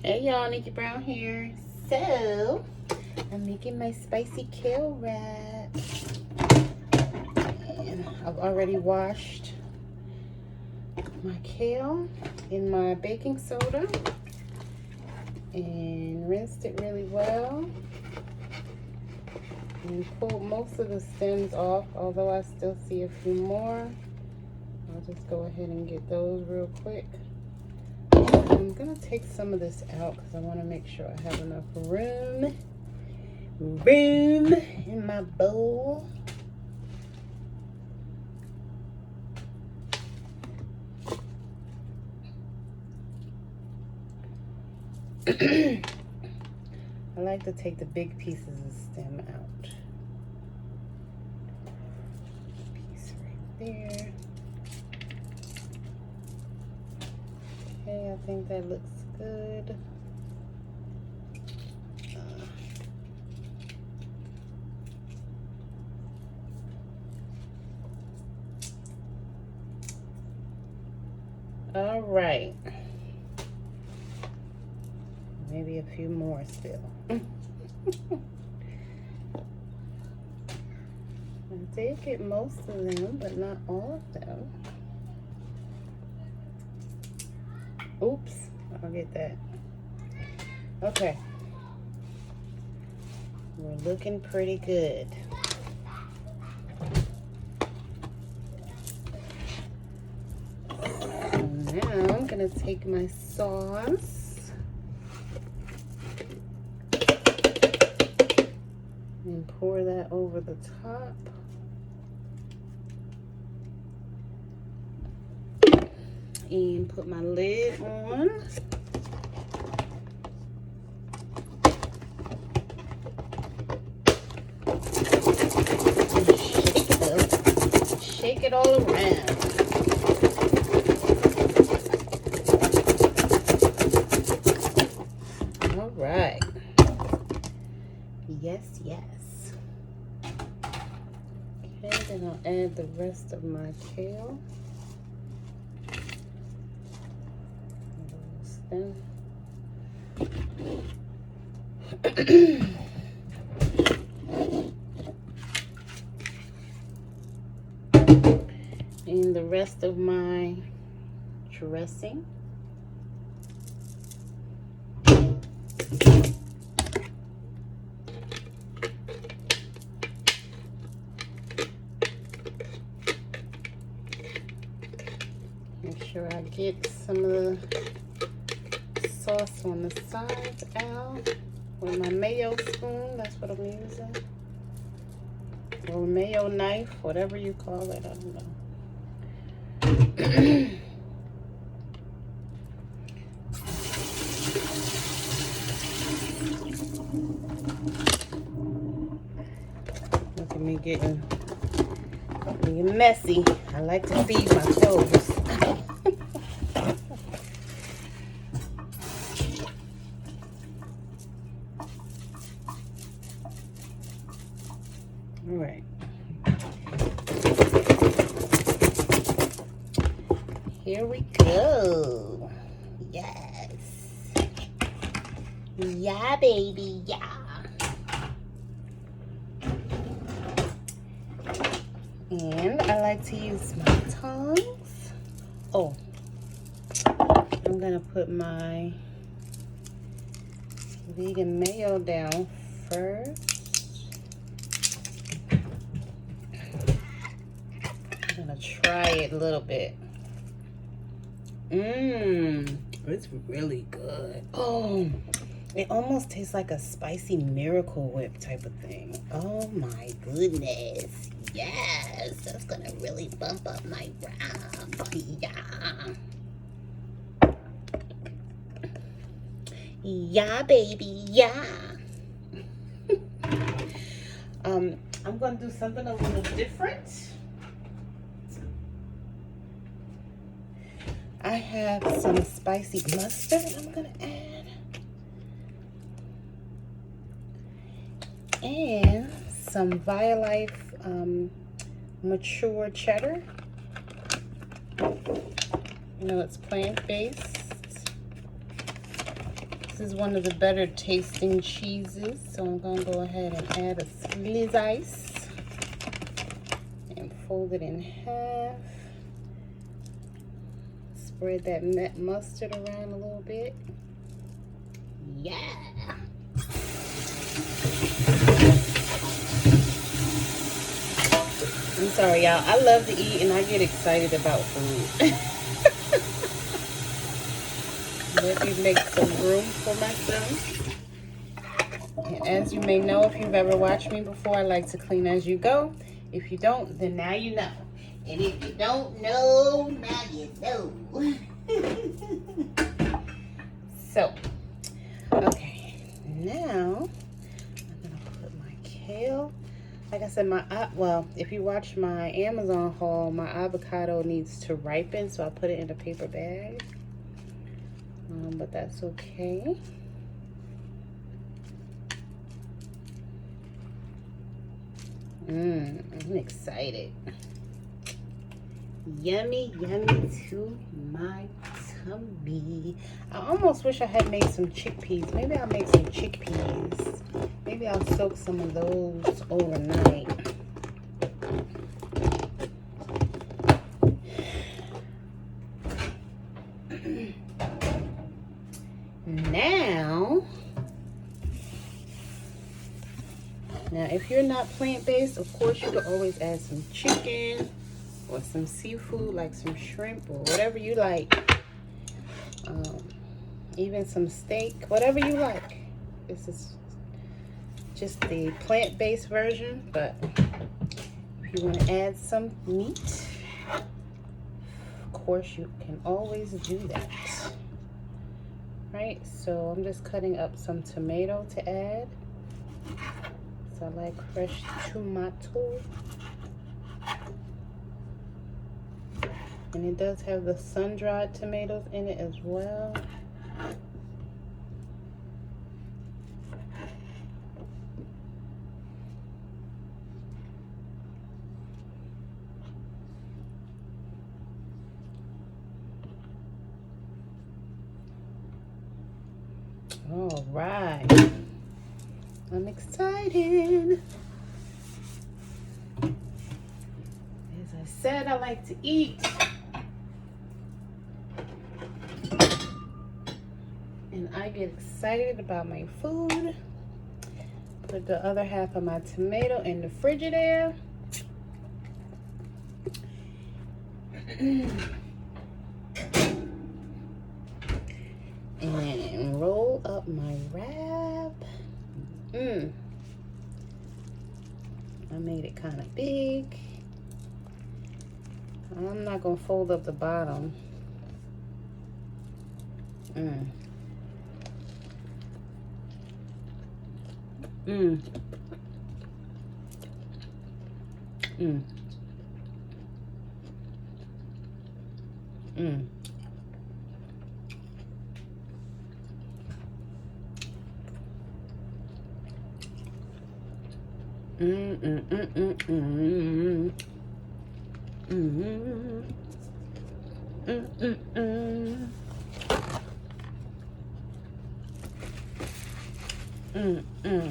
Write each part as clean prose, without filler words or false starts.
Hey y'all, Nickie Brown here. So, I'm making my spicy kale wrap. And I've already washed my kale in my baking soda and rinsed it really well. And pulled most of the stems off, although I still see a few more. I'll just go ahead and get those real quick. I'm gonna take some of this out because I want to make sure I have enough room in my bowl. I like to take the big pieces of stem out. Piece right there. Okay, I think that looks good. All right. Maybe a few more still. I did get most of them, but not all of them. Oops, I'll get that. Okay. We're looking pretty good. So now I'm gonna take my sauce. And pour that over the top. And put my lid on. And shake it all around. All right. Yes, yes. Okay, then I'll add the rest of my kale. Stem. And the rest of my dressing. Make sure I get some of the sauce on the sides out with my mayo spoon. That's what I'm using. Or mayo knife, whatever you call it, I don't know. Look at me getting messy. I like to feed my toes. All right. Here we go. Yes. Yeah, baby. Yeah. And I like to use my tongs. Oh, I'm gonna put my vegan mayo down first. I'm gonna try it a little bit. It's really good. Oh, it almost tastes like a spicy Miracle Whip type of thing. Oh my goodness. Yes, that's gonna really bump up my wrap. Yeah. Yeah, baby, yeah. I'm gonna do something a little different. I have some spicy mustard I'm gonna add. And some Violife mature cheddar. You know, it's plant-based. This is one of the better tasting cheeses, so I'm gonna go ahead and add a slice and fold it in half. Spread that mustard around a little bit. Yeah. I'm sorry, y'all. I love to eat and I get excited about food. Let me make some room for myself. And as you may know, if you've ever watched me before, I like to clean as you go. If you don't, then now you know. And if you don't know, now you know. So, okay. Now, I'm going to put my kale. Like I said, well, if you watch my Amazon haul, my avocado needs to ripen, so I put it in a paper bag. But that's okay. I'm excited. Yummy, yummy to my tummy. I almost wish I had made some chickpeas. Maybe I'll make some chickpeas. Maybe I'll soak some of those overnight. Now, if you're not plant-based, of course, you could always add some chicken or some seafood, like some shrimp or whatever you like. Even some steak, whatever you like. This is just the plant-based version, but if you want to add some meat, of course, you can always do that. Right, so I'm just cutting up some tomato to add. I like fresh tomato, and it does have the sun-dried tomatoes in it as well. All right. I'm excited. As I said, I like to eat. And I get excited about my food. Put the other half of my tomato in the Frigidaire. And roll up my wrap. I made it kind of big. I'm not gonna fold up the bottom. Mm. Mm. Mm. Mm. Mm, mm, mm, mm, mm. Mm, mm, mm, mm.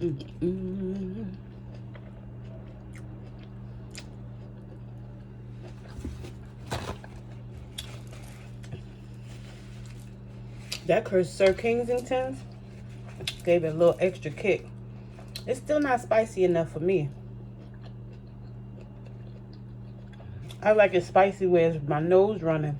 Mm, mm. That Sir Kensingtons gave it a little extra kick. It's still not spicy enough for me. I like it spicy where it's my nose running.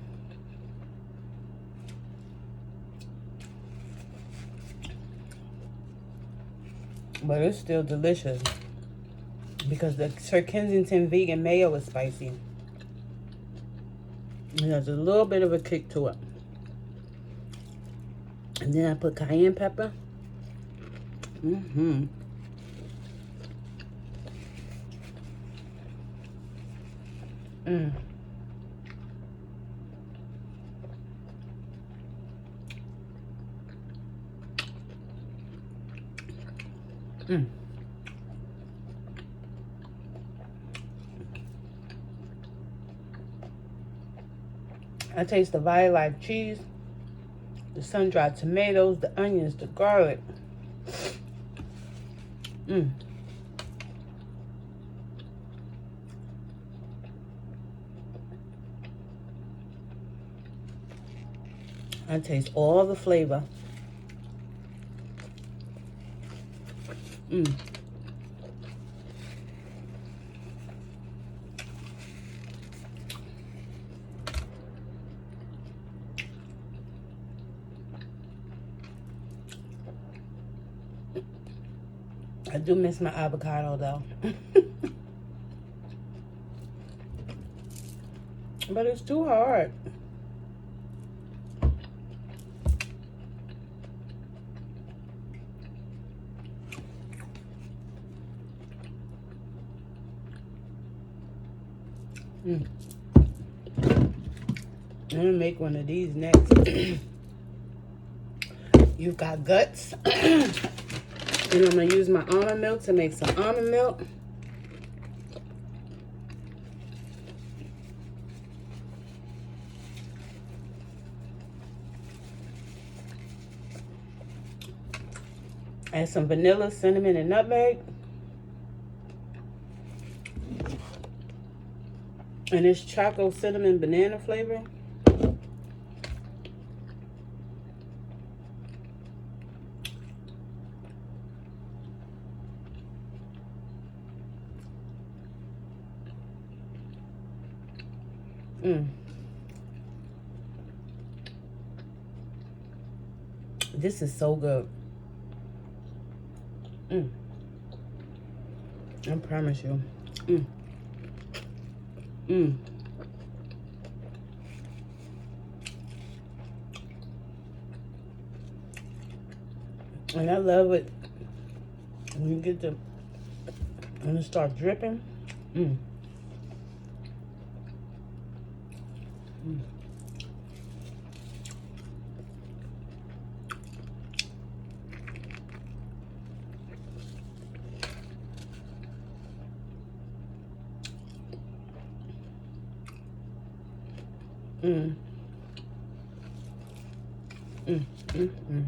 But it's still delicious because the Sir Kensington vegan mayo is spicy. And there's a little bit of a kick to it. And then I put cayenne pepper. Mm-hmm. Mm. Mm. I taste the violet cheese, the sun-dried tomatoes, the onions, the garlic. Mm. I taste all the flavor. Mm. I do miss my avocado though. But it's too hard. Mm. I'm gonna make one of these next. You've got guts. And I'm gonna use my almond milk to make some almond milk. Add some vanilla, cinnamon, and nutmeg. And it's chocolate, cinnamon, banana flavor. Mm. This is so good. Mm. I promise you. Mm. Mm. And I love it when you get the, when it starts dripping. Mm. Mm. Mm. Mm. Mm. Mm.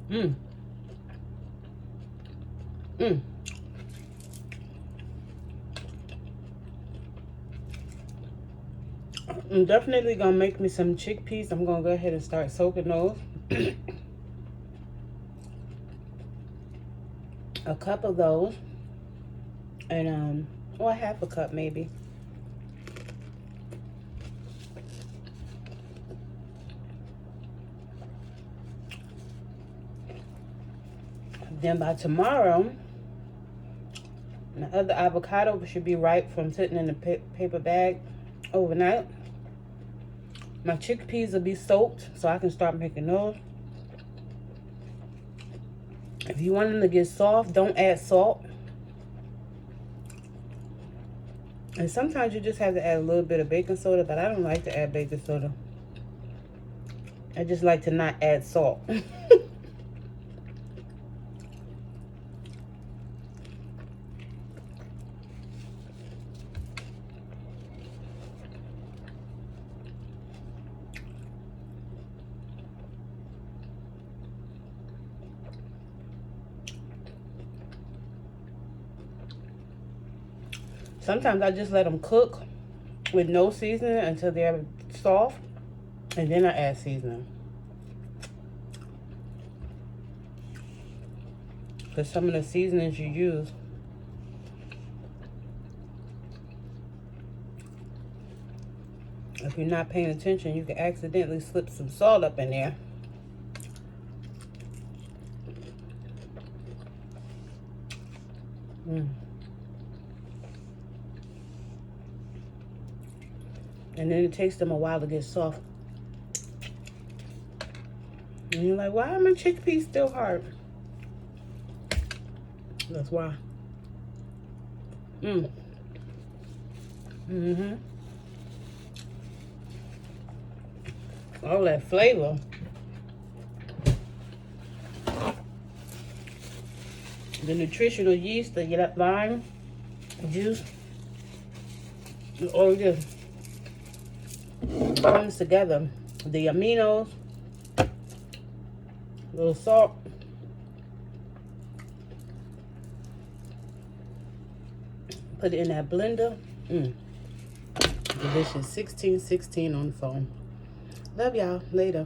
Mm. Mm. I'm definitely gonna make me some chickpeas. I'm gonna go ahead and start soaking those. A cup of those, and or half a cup maybe. Then by tomorrow, my other avocado should be ripe from sitting in the paper bag overnight. My chickpeas will be soaked, so I can start making those. If you want them to get soft, don't add salt. And sometimes you just have to add a little bit of baking soda, but I don't like to add baking soda. I just like to not add salt. Sometimes I just let them cook with no seasoning until they're soft. And then I add seasoning. Because some of the seasonings you use, if you're not paying attention, you can accidentally slip some salt up in there. And then it takes them a while to get soft. And you're like, why are my chickpeas still hard? That's why. All that flavor. The nutritional yeast, the lime juice, all this comes together. The aminos, a little salt, put it in that blender. Delicious. 1616 on the phone. Love y'all. Later.